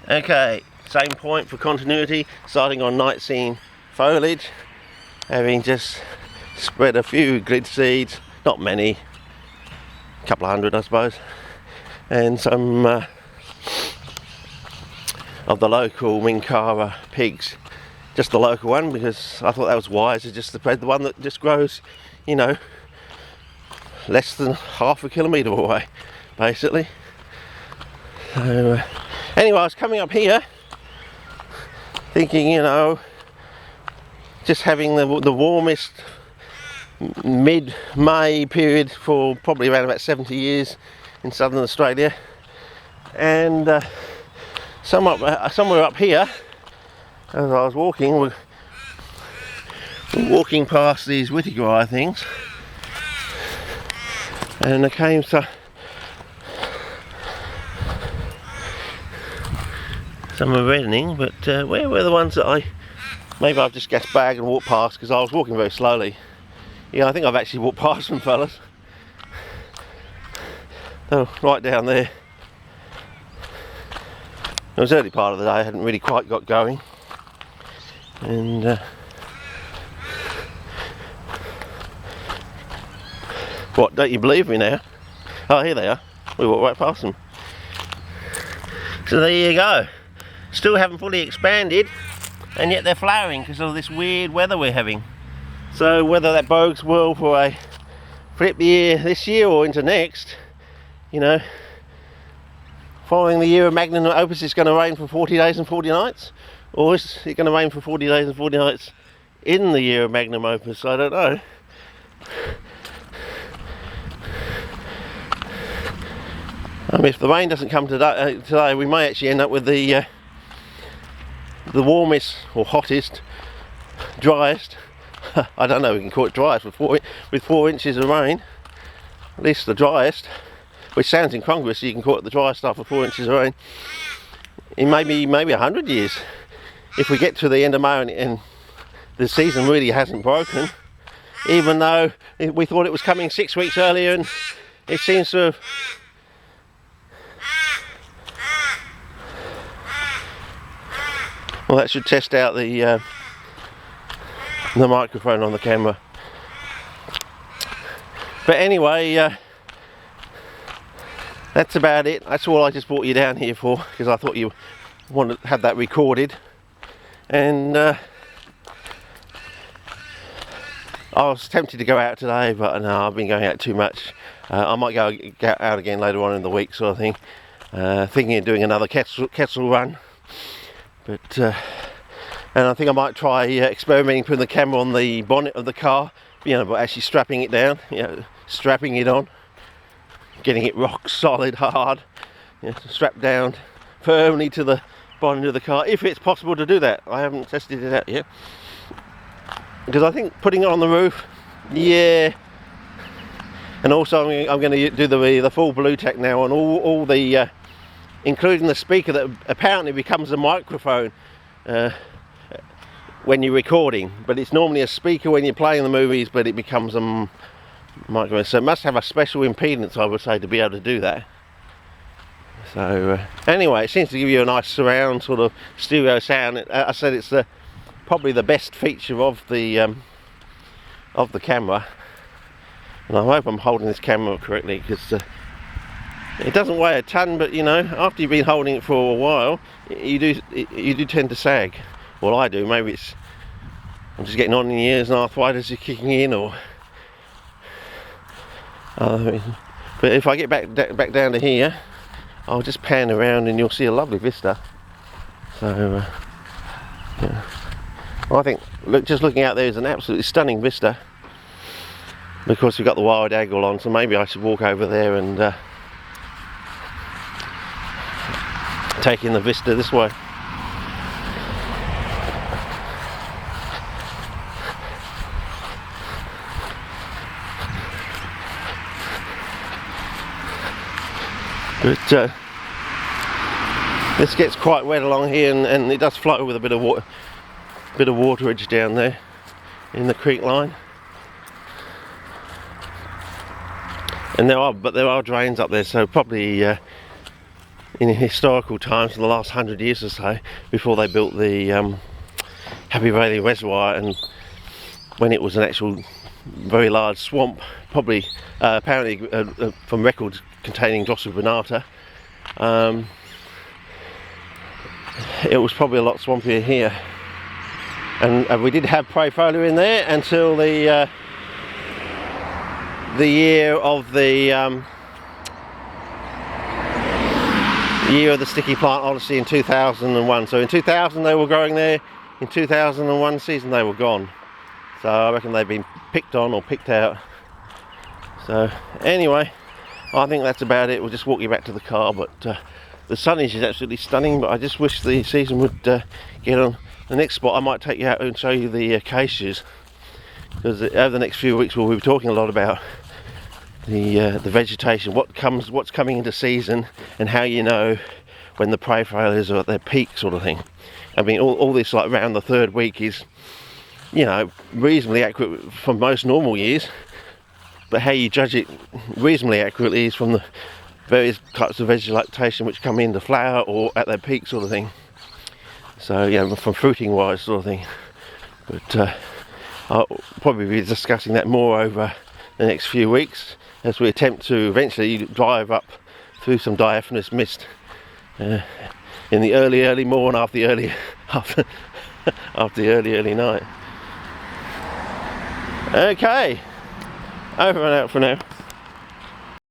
Okay, same point for continuity, starting on night scene foliage, having just spread a few grid seeds, not many, a couple of hundred I suppose, and some of the local Minkara pigs, just the local one, because I thought that was wiser just to spread the one that just grows, you know, less than half a kilometre away basically. So anyway, I was coming up here thinking, you know, just having the warmest mid-May period for probably around about 70 years in southern Australia, and somewhere up here, as I was walking, we're walking past these Whittigrai things, and I came to some are reddening, but where were the ones that maybe I've just gassed bag and walked past because I was walking very slowly. Yeah, I think I've actually walked past them, fellas. Oh, right down there. It was early part of the day, I hadn't really quite got going, and what, don't you believe me now? Oh, here they are. We walked right past them. So there you go. Still haven't fully expanded, and yet they're flowering because of this weird weather we're having. So whether that bodes well for a flip year this year or into next, you know, following the year of Magnum-Opus, is going to rain for 40 days and 40 nights, or is it going to rain for 40 days and 40 nights in the year of Magnum-Opus? I don't know. I mean, if the rain doesn't come today, we may actually end up with the warmest or hottest, driest, I don't know, we can call it driest with 4 inches of rain, at least the driest, which sounds incongruous, so you can call it the driest after 4 inches of rain, in maybe 100 years. If we get to the end of May and the season really hasn't broken, even though we thought it was coming 6 weeks earlier, and it seems to have well, that should test out the microphone on the camera. But anyway, that's about it. That's all I just brought you down here for, because I thought you wanted to have that recorded. And I was tempted to go out today, but no, I've been going out too much. I might go out again later on in the week, sort of thing. Thinking of doing another kettle run. But and I think I might try experimenting putting the camera on the bonnet of the car, you know, but actually strapping it down, you know, strapping it on, getting it rock solid hard, you know, strapped down firmly to the bonnet of the car, if it's possible to do that. I haven't tested it out yet, because I think putting it on the roof, yeah. And also I'm going to do the full blue tack now on all the including the speaker that apparently becomes a microphone when you're recording, but it's normally a speaker when you're playing the movies, but it becomes a microphone, so it must have a special impedance, I would say, to be able to do that. So anyway, it seems to give you a nice surround sort of stereo sound. I said it's probably the best feature of the camera, and I hope I'm holding this camera correctly, because it doesn't weigh a ton, but you know, after you've been holding it for a while, you do tend to sag. Well, I do. Maybe I'm just getting on in years and arthritis is kicking in, or but if I get back down to here, I'll just pan around and you'll see a lovely vista. So yeah. Well, I think just looking out there is an absolutely stunning vista. Of course, we've got the wild angle on, so maybe I should walk over there and take in the vista this way. But this gets quite wet along here, and it does flow with a bit of waterage down there in the creek line. And there are drains up there, so probably in historical times, in the last 100 years or so, before they built the Happy Valley Reservoir, and when it was an actual very large swamp, probably apparently from records containing Glossopronata, it was probably a lot swampier here. And we did have Prayfolia in there until the year of the Year of the Sticky Plant Odyssey in 2001. So in 2000 they were growing there. In 2001 season they were gone. So I reckon they've been picked on or picked out. So anyway, I think that's about it. We'll just walk you back to the car. But the sunage is absolutely stunning. But I just wish the season would get on. The next spot I might take you out and show you the acacias, because over the next few weeks we'll be talking a lot about the vegetation, what's coming into season, and how you know when the Prayfolias are at their peak, sort of thing. I mean, all this like around the third week is, you know, reasonably accurate from most normal years, but how you judge it reasonably accurately is from the various types of vegetation which come into flower or at their peak, sort of thing. So yeah, from fruiting wise, sort of thing. But I'll probably be discussing that more over the next few weeks as we attempt to eventually drive up through some diaphanous mist in the early morn after the early early night. Okay, over and out for now.